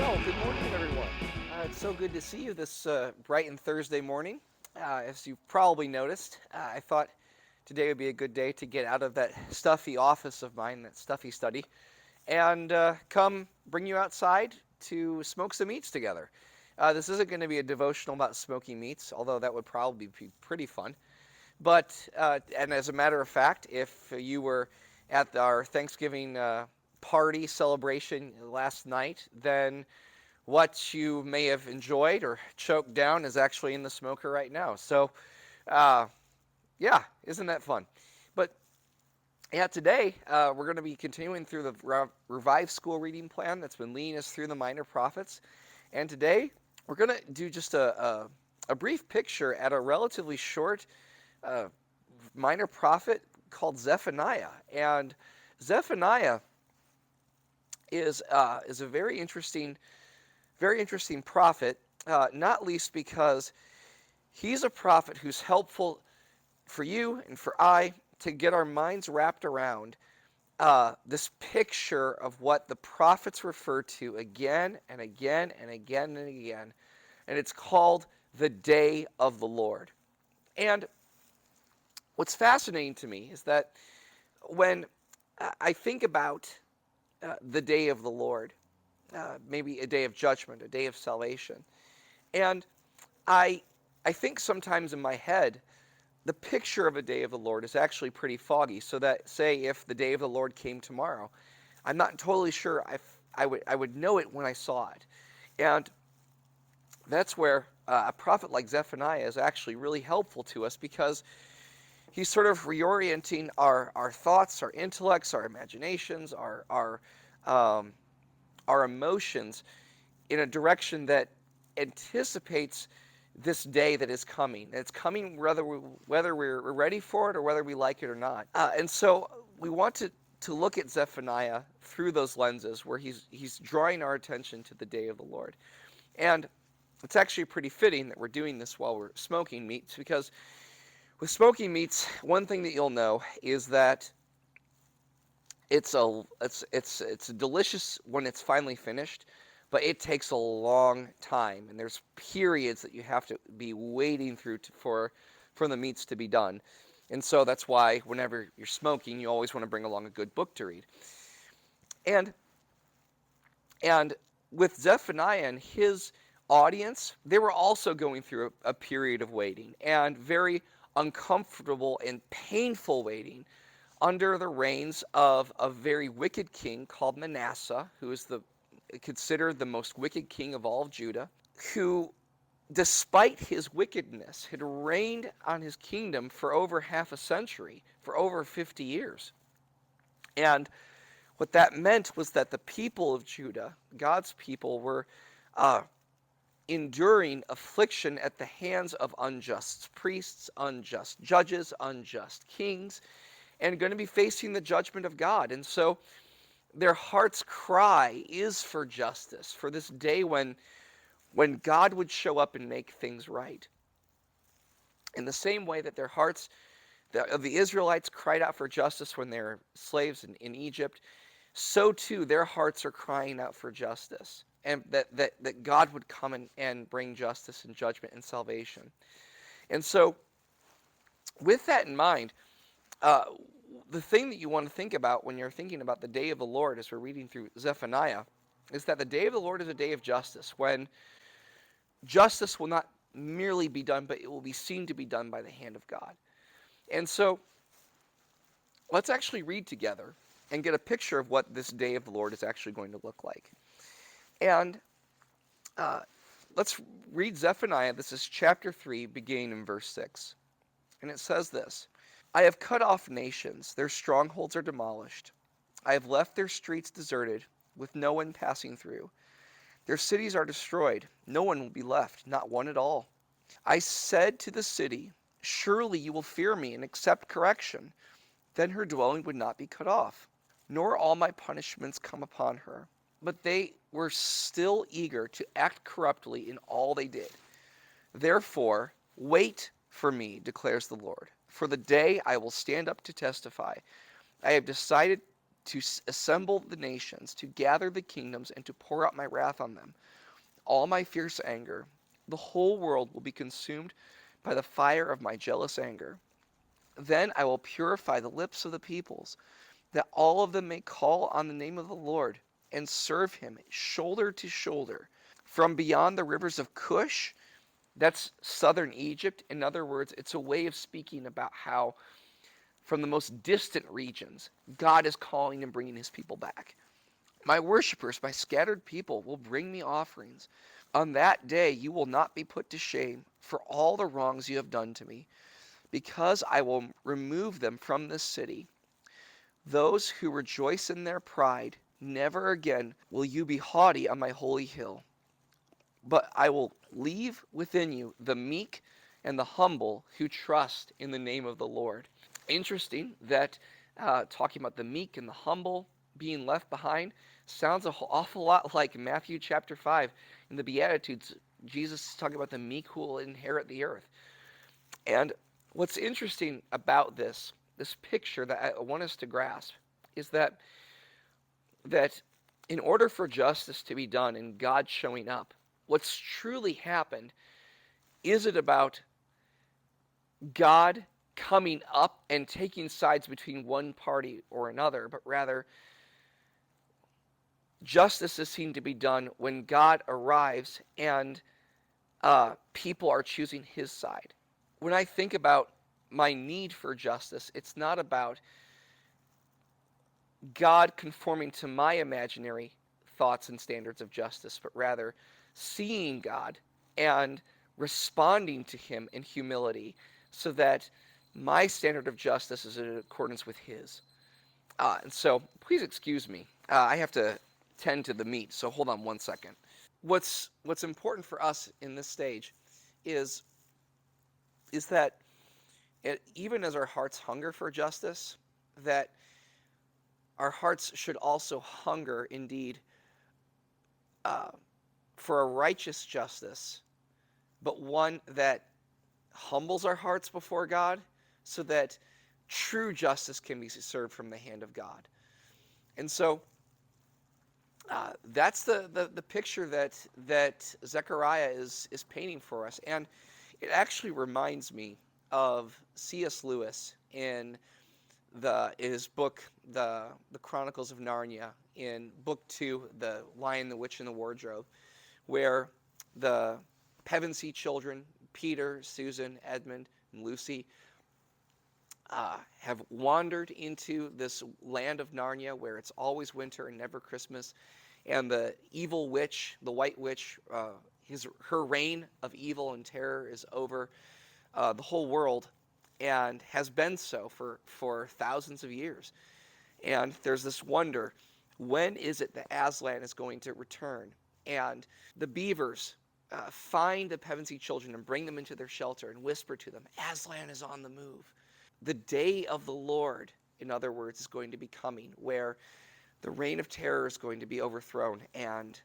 Well, good morning, everyone. It's so good to see you this bright and Thursday morning. As you've probably noticed, I thought today would be a good day to get out of that stuffy office of mine, that stuffy study, and come bring you outside to smoke some meats together. This isn't going to be a devotional about smoking meats, although that would probably be pretty fun. And as a matter of fact, if you were at our Thanksgiving party celebration last night, then what you may have enjoyed or choked down is actually in the smoker right now. So, uh, yeah, isn't that fun? But yeah, today we're going to be continuing through the Revive School reading plan that's been leading us through the Minor Prophets. And today we're going to do just a brief picture at a relatively short uh, minor prophet called Zephaniah. And Zephaniah is a very interesting prophet, not least because he's a prophet who's helpful for you and for I to get our minds wrapped around this picture of what the prophets refer to again and again and again and again. And it's called the day of the Lord. And what's fascinating to me is that when I think about the day of the Lord, maybe a day of judgment, a day of salvation, and I I think sometimes in my head the picture of a day of the Lord is actually pretty foggy. So that, say, if the day of the Lord came tomorrow, I'm not totally sure I would know it when I saw it, and that's where a prophet like Zephaniah is actually really helpful to us because he's sort of reorienting our thoughts, our intellects, our imaginations, um, our emotions in a direction that anticipates this day that is coming. It's coming whether we're ready for it or whether we like it or not. And so we want to look at Zephaniah through those lenses where he's drawing our attention to the day of the Lord. And it's actually pretty fitting that we're doing this while we're smoking meats because with smoking meats, one thing that you'll know is that it's delicious when it's finally finished, but it takes a long time, and there's periods that you have to be wading through for the meats to be done. And so that's why whenever you're smoking, you always want to bring along a good book to read. And and with Zephaniah and his audience, they were also going through a period of waiting and very uncomfortable and painful waiting under the reigns of a very wicked king called Manasseh, who is considered the most wicked king of all of Judah, who, despite his wickedness, had reigned on his kingdom for over half a century, for over 50 years. And what that meant was that the people of Judah, God's people, were uh, enduring affliction at the hands of unjust priests, unjust judges, unjust kings, and going to be facing the judgment of God. And so their heart's cry is for justice, for this day when God would show up and make things right. In the same way that the Israelites cried out for justice when they were slaves in Egypt, so too their hearts are crying out for justice, and that God would come and bring justice and judgment and salvation. And so, with that in mind, uh, the thing that you want to think about when you're thinking about the day of the Lord as we're reading through Zephaniah is that the day of the Lord is a day of justice, when justice will not merely be done, but it will be seen to be done by the hand of God. And so let's actually read together and get a picture of what this day of the Lord is actually going to look like. And uh, let's read Zephaniah. This is chapter 3, beginning in verse 6. And it says this: I have cut off nations, their strongholds are demolished. I have left their streets deserted, with no one passing through. Their cities are destroyed, no one will be left, not one at all. I said to the city, surely you will fear me and accept correction. Then her dwelling would not be cut off, nor all my punishments come upon her. But they were still eager to act corruptly in all they did. Therefore, wait for me, declares the Lord, for the day I will stand up to testify. I have decided to assemble the nations, to gather the kingdoms, and to pour out my wrath on them, all my fierce anger. The whole world will be consumed by the fire of my jealous anger. Then I will purify the lips of the peoples, that all of them may call on the name of the Lord and serve him shoulder to shoulder. From beyond the rivers of Cush, that's southern Egypt. In other words, it's a way of speaking about how from the most distant regions, God is calling and bringing his people back. My worshippers, my scattered people, will bring me offerings. On that day you will not be put to shame for all the wrongs you have done to me, because I will remove them from this city. Those who rejoice in their pride, never again will you be haughty on my holy hill. But I will leave within you the meek and the humble who trust in the name of the Lord. Interesting that talking about the meek and the humble being left behind sounds an awful lot like Matthew chapter 5 in the Beatitudes. Jesus is talking about the meek who will inherit the earth. And what's interesting about this picture that I want us to grasp is that in order for justice to be done and God showing up, what's truly happened isn't about God coming up and taking sides between one party or another, but rather justice is seen to be done when God arrives and people are choosing his side. When I think about my need for justice, it's not about God conforming to my imaginary thoughts and standards of justice, but rather seeing God and responding to him in humility so that my standard of justice is in accordance with his. And so, please excuse me. I have to tend to the meat, so hold on one second. What's important for us in this stage is that even as our hearts hunger for justice, that our hearts should also hunger indeed for a righteous justice, but one that humbles our hearts before God so that true justice can be served from the hand of God. And so that's the picture that Zephaniah is painting for us. And it actually reminds me of C.S. Lewis in his book, the Chronicles of Narnia, in book 2, The Lion, the Witch, and the Wardrobe, where the Pevensey children, Peter, Susan, Edmund, and Lucy, have wandered into this land of Narnia where it's always winter and never Christmas. And the evil witch, the White Witch, her reign of evil and terror is over the whole world and has been so for thousands of years. And there's this wonder, when is it that Aslan is going to return? And the beavers find the Pevensey children and bring them into their shelter and whisper to them, Aslan is on the move. The day of the Lord, in other words, is going to be coming, where the reign of terror is going to be overthrown, and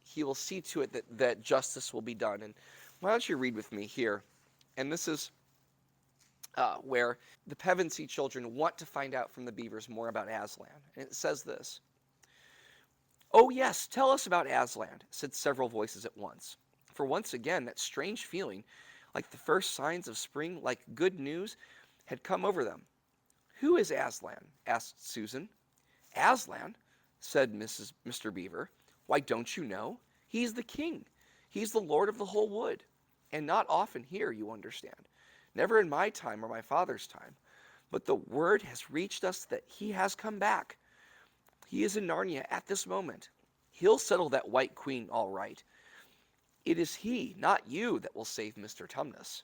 he will see to it that justice will be done. And why don't you read with me here? And this is where the Pevensey children want to find out from the beavers more about Aslan. And it says this. Oh yes, tell us about Aslan, said several voices at once. For once again, that strange feeling, like the first signs of spring, like good news, had come over them. Who is Aslan? Asked Susan. Aslan, said Mr. Beaver. Why, don't you know? He's the king. He's the lord of the whole wood. And not often here, you understand. Never in my time or my father's time. But the word has reached us that he has come back. He is in Narnia at this moment. He'll settle that white queen all right. It is he, not you, that will save Mr. Tumnus.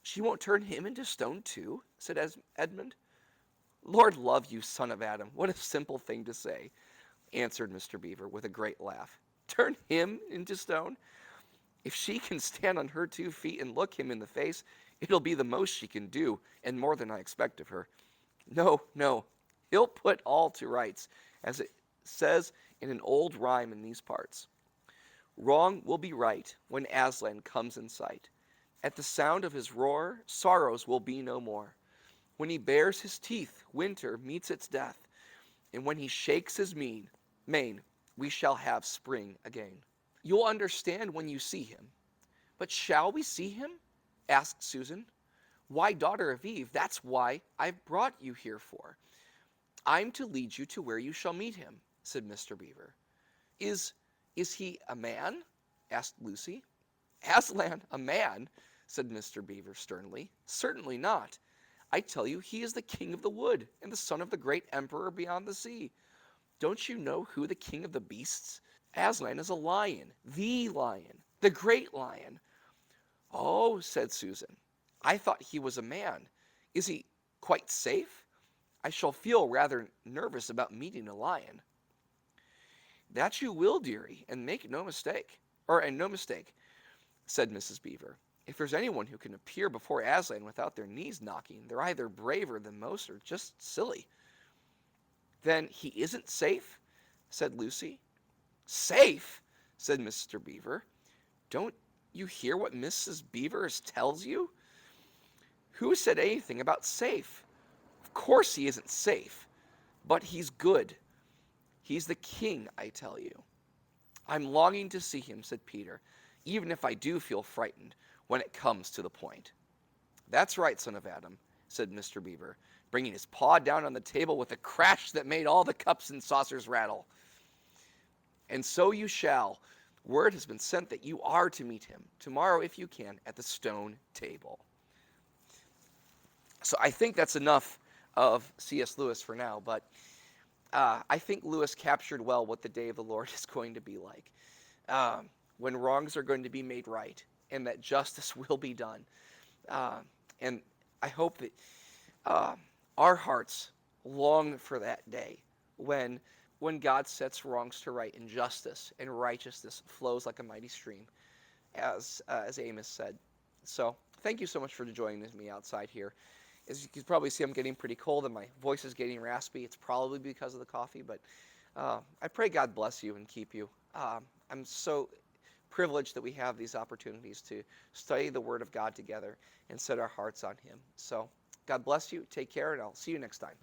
She won't turn him into stone too, said Edmund. Lord love you, son of Adam, what a simple thing to say, answered Mr. Beaver with a great laugh. Turn him into stone? If she can stand on her 2 feet and look him in the face, it'll be the most she can do, and more than I expect of her. No, no, he'll put all to rights, as it says in an old rhyme in these parts. Wrong will be right when Aslan comes in sight. At the sound of his roar, sorrows will be no more. When he bares his teeth, winter meets its death, and when he shakes his mane, we shall have spring again. You'll understand when you see him. But shall we see him? Asked Susan. Why, daughter of Eve, that's why I've brought you here for. I'm to lead you to where you shall meet him, said Mr. Beaver. Is he a man? Asked Lucy. Aslan, a man? Said Mr. Beaver sternly. Certainly not. I tell you, he is the king of the wood and the son of the great emperor beyond the sea. Don't you know who the king of the beasts? Aslan is a lion, the great lion. Oh, said Susan, I thought he was a man. Is he quite safe? I shall feel rather nervous about meeting a lion. That you will, dearie, and make no mistake. And no mistake, said Mrs. Beaver. If there's anyone who can appear before Aslan without their knees knocking, they're either braver than most or just silly. Then he isn't safe? Said Lucy. Safe? Said Mr. Beaver. Don't you hear what Mrs. Beaver tells you? Who said anything about safe? Of course he isn't safe, but he's good. He's the king, I tell you. I'm longing to see him, said Peter, even if I do feel frightened when it comes to the point. That's right, son of Adam, said Mr. Beaver, bringing his paw down on the table with a crash that made all the cups and saucers rattle. And so you shall. Word has been sent that you are to meet him tomorrow, if you can, at the stone table. So I think that's enough of C.S. Lewis for now, but I think Lewis captured well what the day of the Lord is going to be like, when wrongs are going to be made right and that justice will be done. And I hope that our hearts long for that day when God sets wrongs to right and justice and righteousness flows like a mighty stream, as Amos said. So thank you so much for joining me outside here. As you can probably see, I'm getting pretty cold and my voice is getting raspy. It's probably because of the coffee, but I pray God bless you and keep you. I'm so privileged that we have these opportunities to study the Word of God together and set our hearts on Him. So God bless you. Take care, and I'll see you next time.